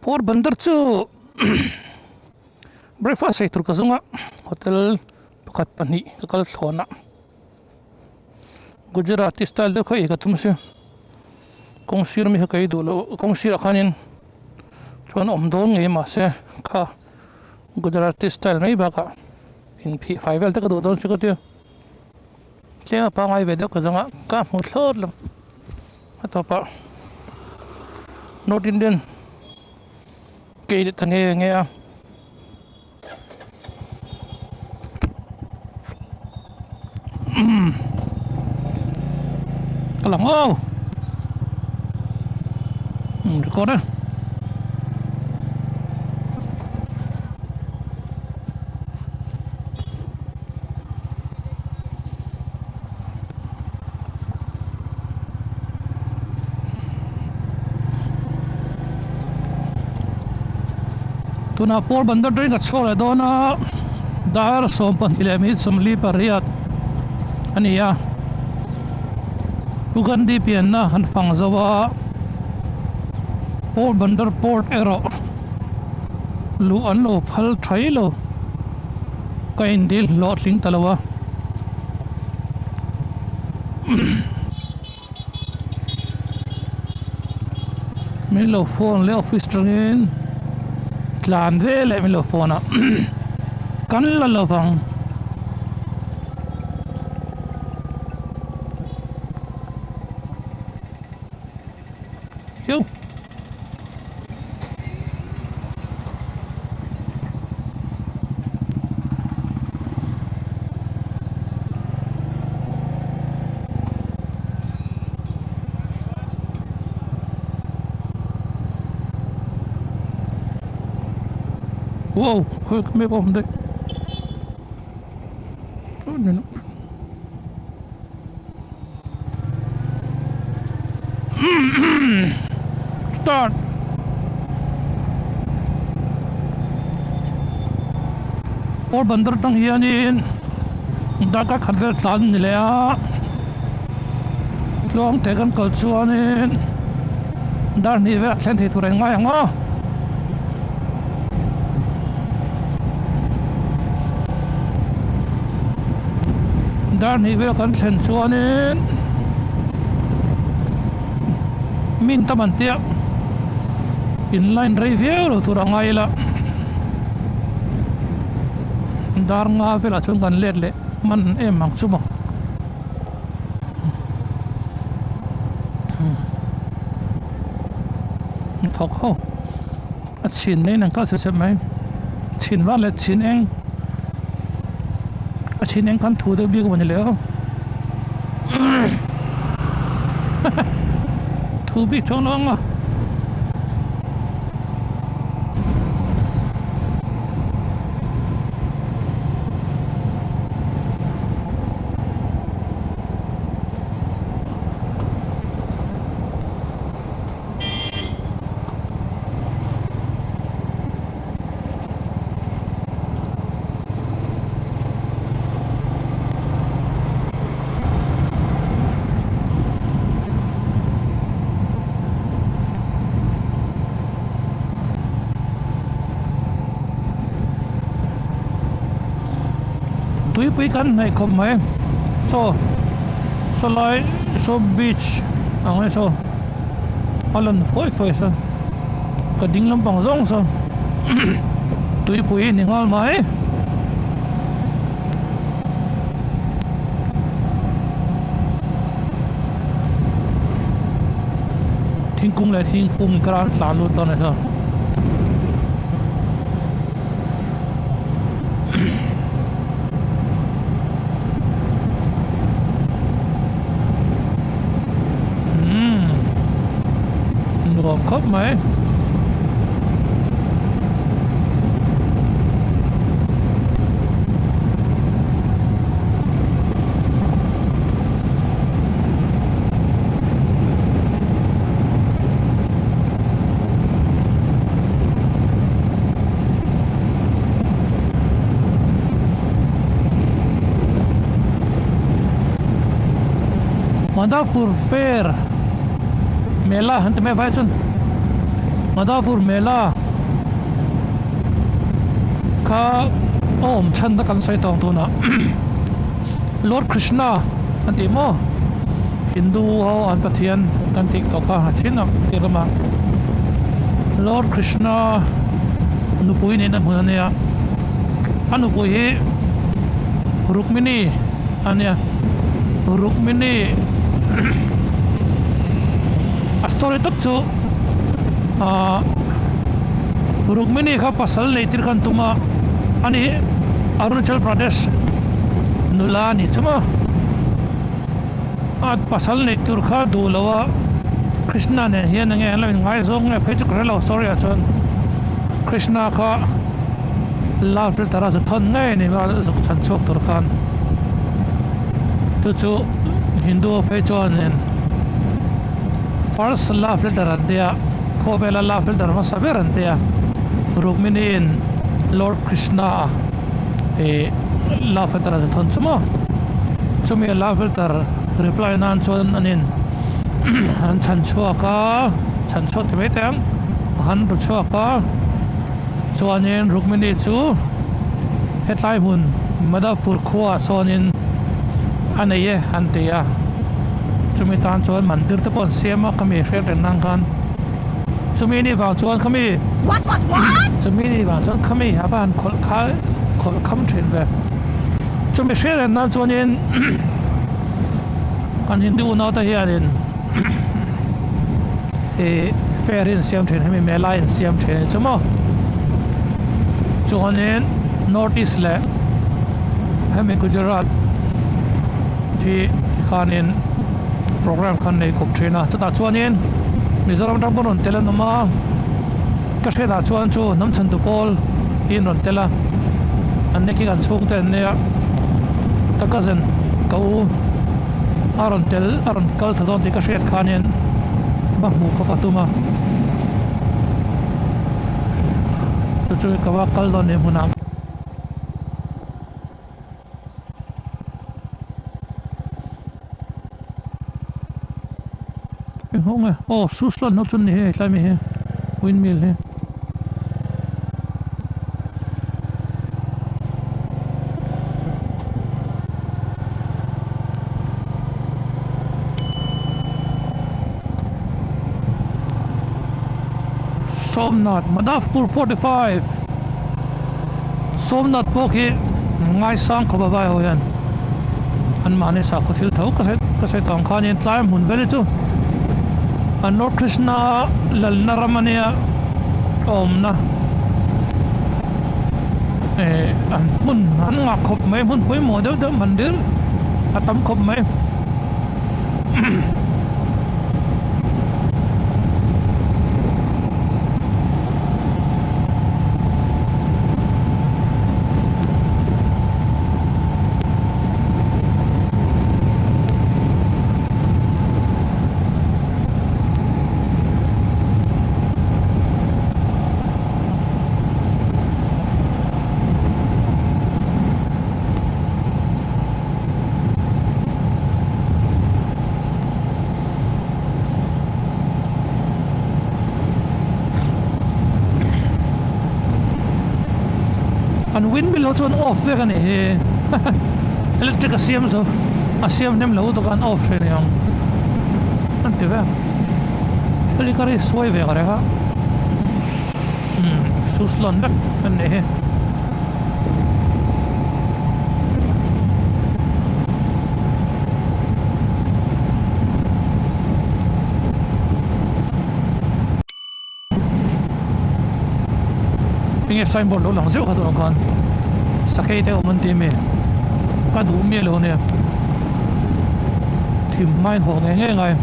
Porbandar chu breakfast ai tur ka zunga hotel pakat pani kal thona Gujarati style de khoi ka tumse kongsir mi kai dolo kongsir khanin chon omdon nge ma se kha Gujarati style mai ba ka in phi five ta ka do don chu ka te kya pa ngai ve de ka zunga ka mu thlor lam atapa North Indian cái thằng nghe cái lòng ô có đấy tuna Porbandar train ka chhole dona dar sompan kilemi samli pariat ania Ugandi pianna han phang zawa Porbandar port ero lu an lo phal thailo kain dil lo tling talawa min lo phone le office train Tlan ve le mi lo phone kan la lo phang yo Wow, hök med om det. Start. Porbandar tang hianin daka khader tlan nilea tlong tekan kalchuanin dar ni ve thlen thi turai ngai anga dar ni ve kan thlen chuanin min taman tia inline review turangai la dar nga vela chung kan let le man em mang chuma thok ho a chin nei nang ka se mai chin wa le chin eng a chin eng kan thu de bi ko ni le thu bi chong long a tui pui kan nei khom mai so lai so beach angai so alan foi sa ka ding lam pang zong so tui pui ni ngal mai thingkung le thingkung kran tlan lu ton so khóc mày Madhapur Fair Mela hante me vai chun Madhapur Mela kha om chan da kan sai tong tu na Lord Krishna anti mo Hindu ho an pathian kan tik to ka hachina tirama Lord Krishna nupui ne na munania anupui hi Rukmini ania Rukmini a story tak chu Rukmini kha pasal nei tir khan tuma ani Arunachal Pradesh nula ni chuma at pasal nei tur kha du lawa Krishna ne hian nge la ngai zong nge phe chu lo story a chon Krishna kha love tara zu thon ngai ni ma zu chan chok tur khan tu chu Hindu phe chon nen first love letter dia khovela love letter ma saber dia Rukmini in Lord Krishna love letter zu thon chuma chumi love letter reply nan chon anin han chan chua ka chan chot te tang han ru chua ka chuanin Rukmini chu hetlai mun Madhapur khuwa sonin aneye antia chumi tan chuan mandir te pon siama kami hret nang kan chumi ni wang chuan kami what chumi ni wang chuan kami haban khol kham thin ve chumi hret nan chuanin kan Hindu na ta hianin fairin siam thin hemi melain siam thin chuma chuanin north east le hemi Gujarat thi khanin program khan nei kop thina chata chuanin Mizoram tang bon tela noma ka theda chuan chu nam chan tu pol in ron tela anne ki gan chung ten ne ka kazen kau aron kal thadon ti ka shet khanin ba mu ka patuma tu chu ka wa kal don ne muna Honge Suslan no chun ni he tlami he windmill he Somnath Madhapur 45 Somnath pokhi ngai sang ko ba ho yan an mane sa ko thil thau ka se tong khanin tlai mun vele chu Lord Krishna lalna ramania omna an mun an nga khop mai mun poi mo de mandir atam khop mai an windmill ho chuan off vek ani he electric a siam zo a siam nem lo to kan off thei ang an ti ve ali kari soi ve gare ha Suslan dak an ne he pinge signboard lo lang zeu ka to kan sakei te omon ti me ka du me lo ne thim mai ho nge ngai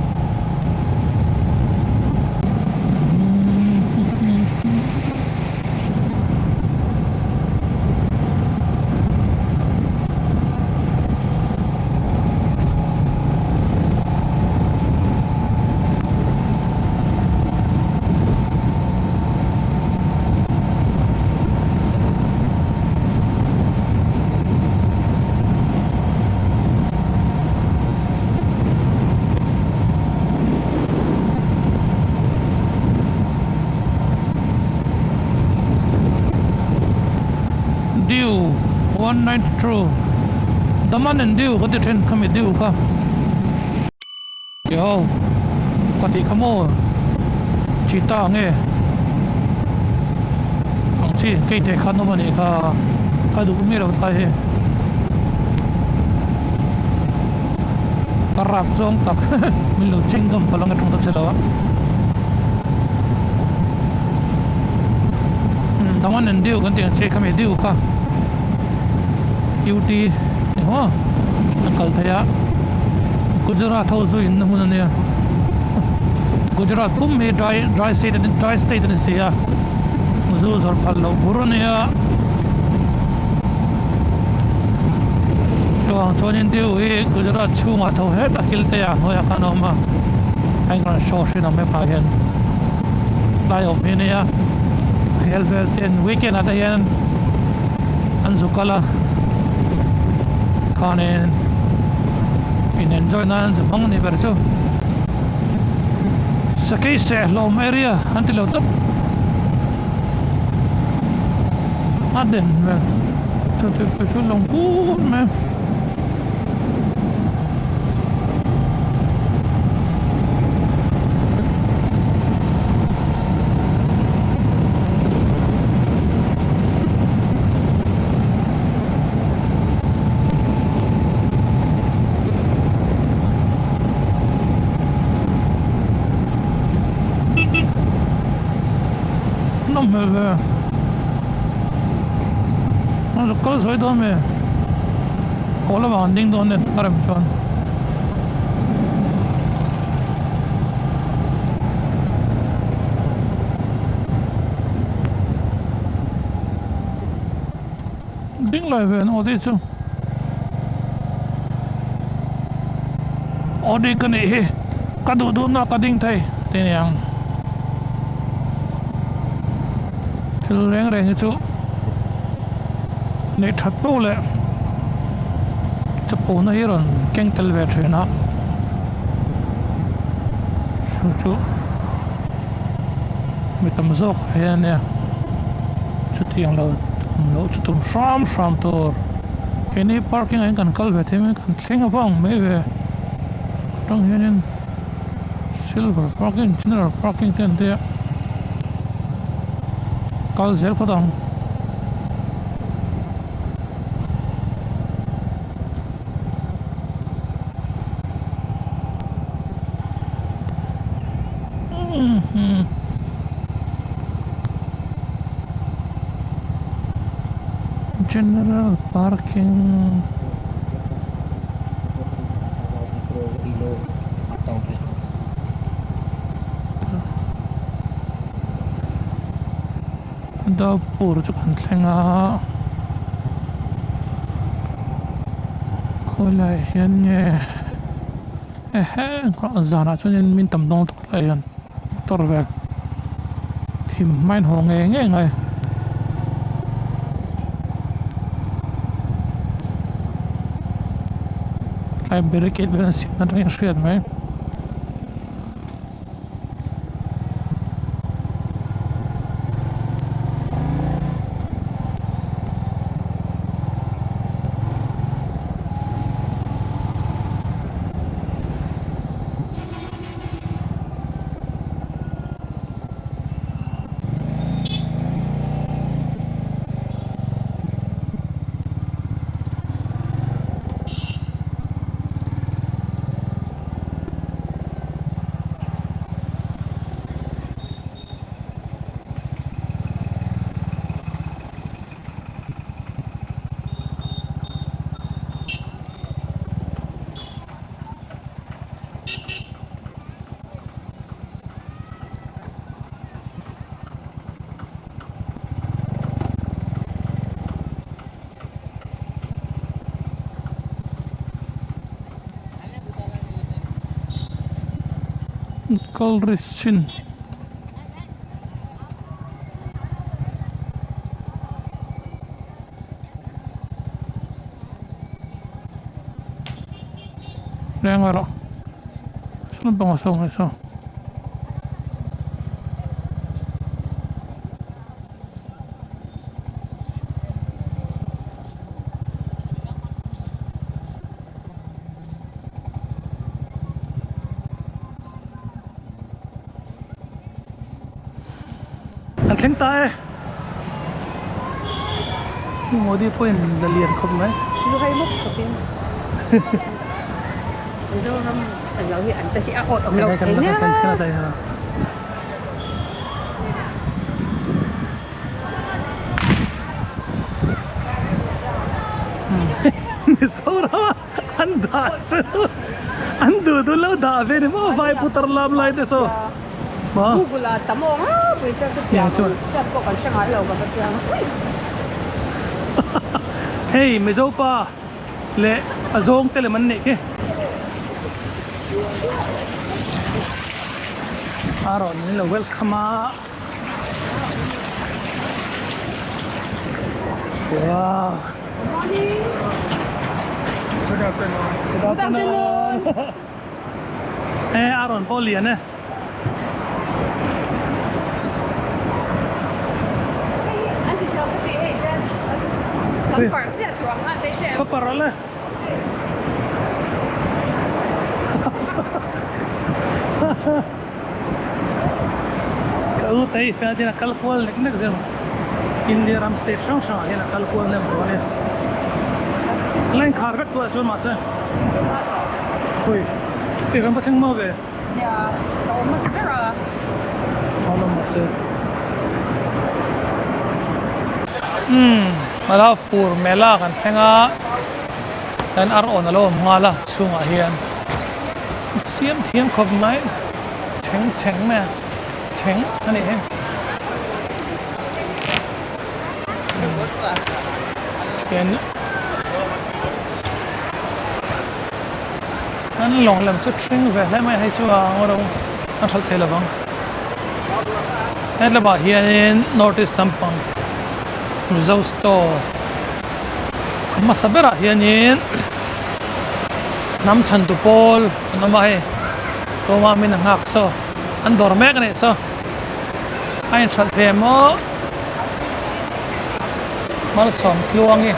Dew 192 Daman and Dew có thể trên không biết Dew ka yo có thể kamo chỉ ta nghe ang chi cái thế khăn nó mà này ka đủ nghe đâu ta he tarap zong tak mình lu chingam palang atong ta chelawa Daman and Dew kan tiang che kami Dew ka UT ho nakal thaya Gujarat ho zu in hun ne Gujarat pum me dry state ne se ya zu zor phalo burun ya to chonin Dew e Gujarat chu ma tho he takil te ya ho ya kanoma ai kan show shi na me pa hen lai of ne ya helvel ten weekend ada yan anzukala kanen in enjoy nan zamang ni berso sakay se lom area antilo tap aden me to long cool me nó có soi đó mà có là bằng đinh đó nên làm chọn đinh lại về nó đi chứ ở đây cái này cái đủ nó cái đinh thay thế này reng chu ne thatpo le chapo na hiron keng tel ve thena chu mi tam zo he ne chu tiang lo chu tum sham tor keni parking ai kan kal ve the me kan thleng awang me ve tong hian silver parking general parking ten te kal zel padang general parking da pur chu kan thlenga kholai hian nge zana chunin min tam dong tok lai an torvel thim main ho nge ngai ai barricade ben sit na tang shriat mai Kalrishin Rengaro sono bangasong eso Al thing ta e Modi point da lian khop mai lu hay mất của tin do ram anh lâu thì anh ta thì ớt ông lâu thế nhá Misora anda andu dulu dah veni mau vai putar lam lai deso ma Google tamo ah bisa setiap siap kok kan sangat lâu kan tiang hey mezopa le azong tele man ne ke aro ni lo welcome wow morning good afternoon good afternoon eh aron polian eh anh thì theo cái gì hết ra tấm phẳng sẽ xuống anh thấy sẽ paparale kau tay fa dina kalkwal nek zem India ram station sha dina kalkwal nem bone lain khargat to asul masa oi te ram pathing mo ve ya kau masih berah shalom masa mala pur mela kan thenga dan ar on alo ngala sunga hian siam thiam khop mai cheng me cheng ani he ken an long lam chu thring ve le mai hai chu a ngoro an thal thela bang la ba hian notice tampang zo store masabera hianin nam chan tu pol namai to ma min ngak so an dor mek ne so ain thal the mo mal som kluangi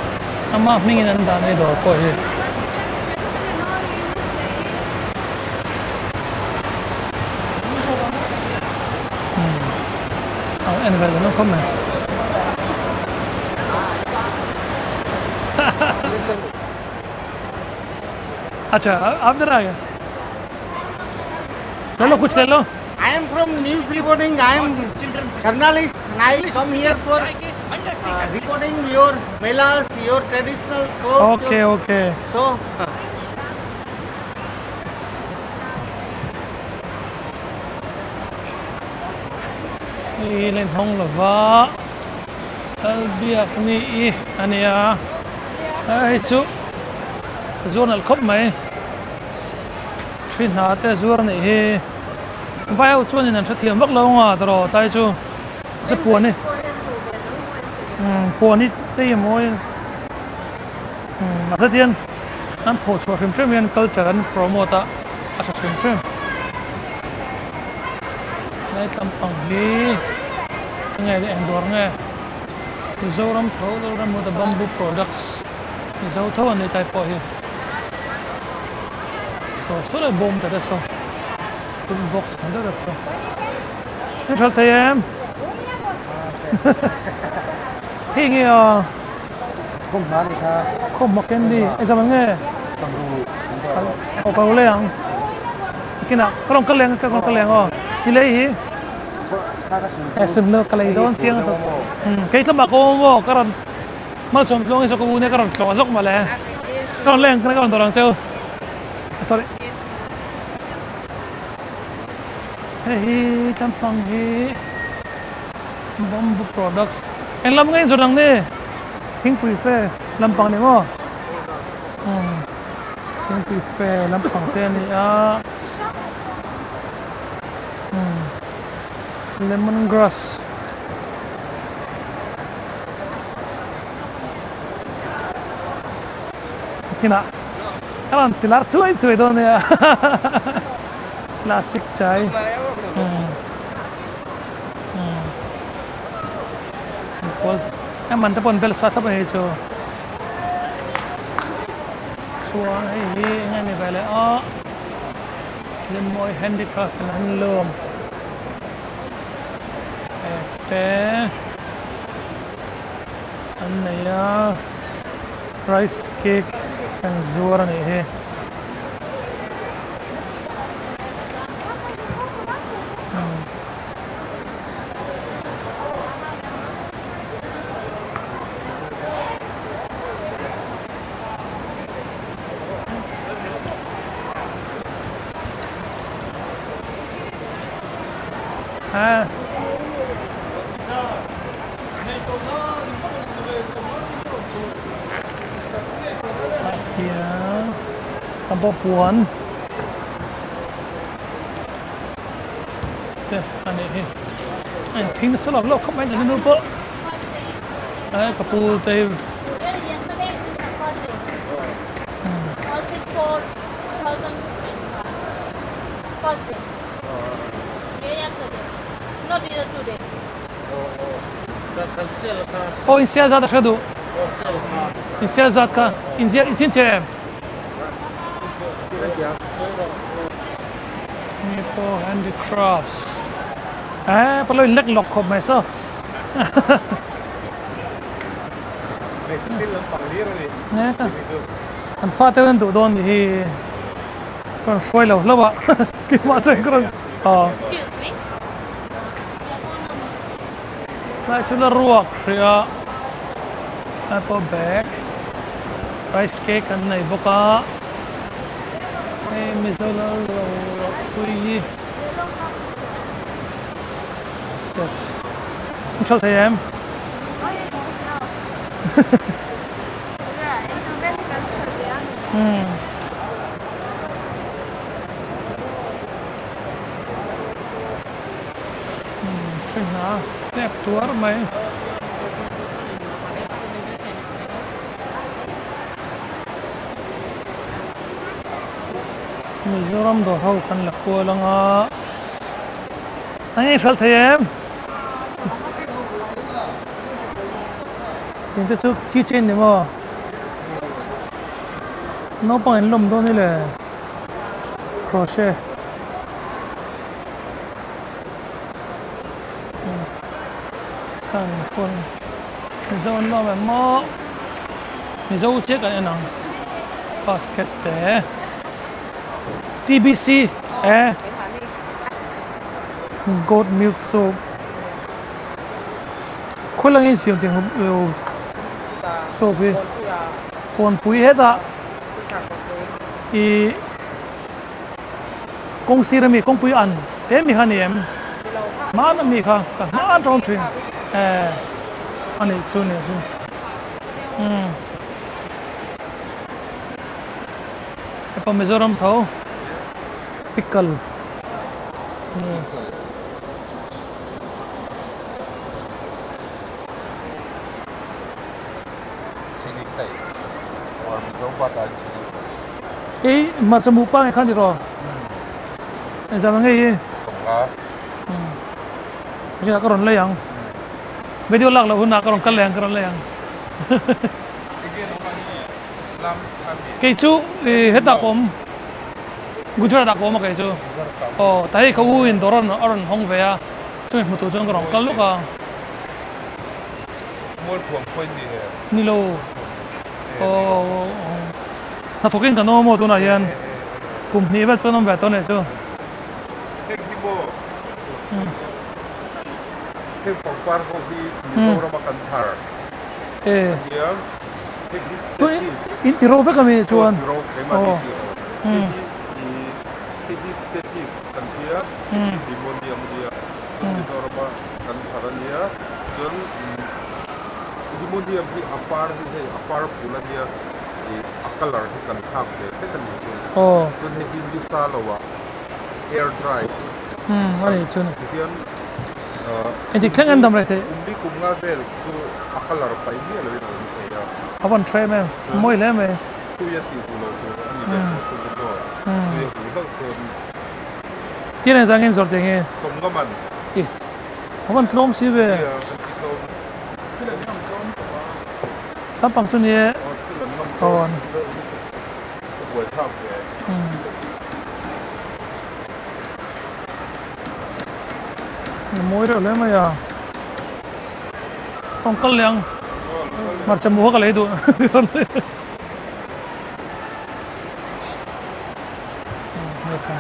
ama mingin an dan ne dor ko hi en ver no come अच्छा आप इधर आ गए ले लो कुछ ले लो I am from news reporting. I am journalist and I come here for reporting your melas, your traditional clothes. Okay okay So, ये लेन होंग लवा अलबिया कनी ई अनिया ai chu zone al khop mai thin ha te zur nei hi vai au chuan in an thathiam vak lo nga tro tai chu se puan ni puan ni te moi ma sa tian an pho chho thim thim yan culture an promote a sa thim thim nai tam pang hi ngai de endor nge zoram tho zoram mo the bamboo products zo tho an tai po hi so le bom ta so full box kan da so ni chal te em thi nge không nói gì cả. không mặc ken đi ai zaman nge Xong rồi, o pa ule ang kina kalong kaleng o ni le hi sim lo kalai don chiang to kai tama ko mo karon mal som long iso ko ne karon tlo azok male karon leng kana karon dorang seo sorry hey tampang hi bamboo products en lam ngai zorang ne thing prefer lampang ne mo thing prefer lampang te ni a lemongrass kina karon tilar chuai don ya classic chai because em man ta pon bel sa tha ba he cho chua ai ngai ni bele a le moi handicraft han lom te an này rice cake and zuar này he Ang papuan. Ano eh. Ay, tingnan sa loob. Kumain na po. Ay, kapu tayo. Yesterday is the first day. All six for 2,000 first day. Yesterday. Not either today. Oh, insiya zat ashadu. Insiya zat ka. Insiya inchinche. Maple handicrafts. Perlu lek lok kop mai so. Nè ta. Anh phát tới anh tụ đôn thì còn xoay lẩu lắm ạ. Cái mà chơi con. Excuse me. Lại chúng ta ruột sữa. Apple bag. Rice cake anh này bốc á. Yes. Chào thầy em. Chuyện hả? Đẹp túa rồi mày. Mizoram do hau kan la ko langa ai sal thayem tin chu kitchen ni mo no pain lom do ni le crochet kan kon zon lo mo mizo che kan anang basket te TBC goat milk soup khối lang in siêu tiền soup đi còn bụi hết à thì công ty là mi công bụi ăn thế mi hành em mà nó mi khá mà trong chuyện anh ấy xuân này xuân apa Mizoram tahu pickle chili plate or Mizo butter chili plate. macam upang yang kan di roh. Zaman ini. Songa. Kita karon layang. Video lag lah huna karon kalayang karon layang. Cái chú hết đặc ôm, Gujarat đặc ôm mà cái chú, tại cái uin đó là ở Hong Kong à, cho nên một tổ chức cái cái lúc à, Mua thuốc quên đi. ni lo, na thokin cái nó mua tôi này yên, cùng ni vậy cho nó về tôi này chú, Cái bộ. Cái phòng quan của đi Mizo ra makan thar. Chú in tiro phải kami chuan. Air dry. Ani chun. Ini klang andam rete. Undi kumnga bel chu akalar pa ini ala ni ya. Awan try me, moi le me. Tu ya ti tu lo tu ni le tu tu do. Tu ya ku lo tu Tiene zangin sorte nge. somgaman. Awan tlom si be. Ya ti lo. Tampang chun ye. Awan. Buat tap ya. Moi rồi lấy mà ya. Không có liang mà chăm mua cái lấy đồ không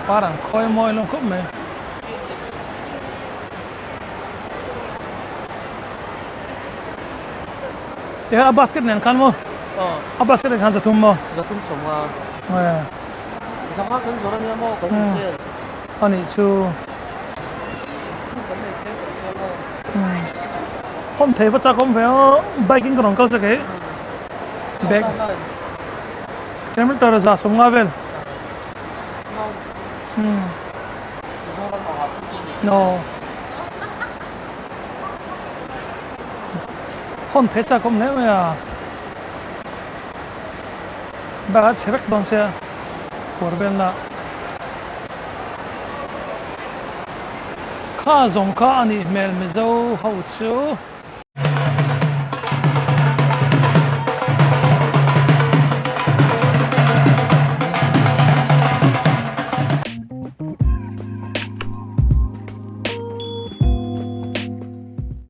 parang khói môi luôn cũng mày ya basket nen kan mo basket kan sa tum mo Zatum semua. eh Sama kan zoran yang mau kan sel. ani chu không thấy vật không phải biking cái câu sao cái bag kilometer ra sung nga vel no không thấy không thấy mà bà chevek don se korben na kha zong kha ani mel mezo hau chu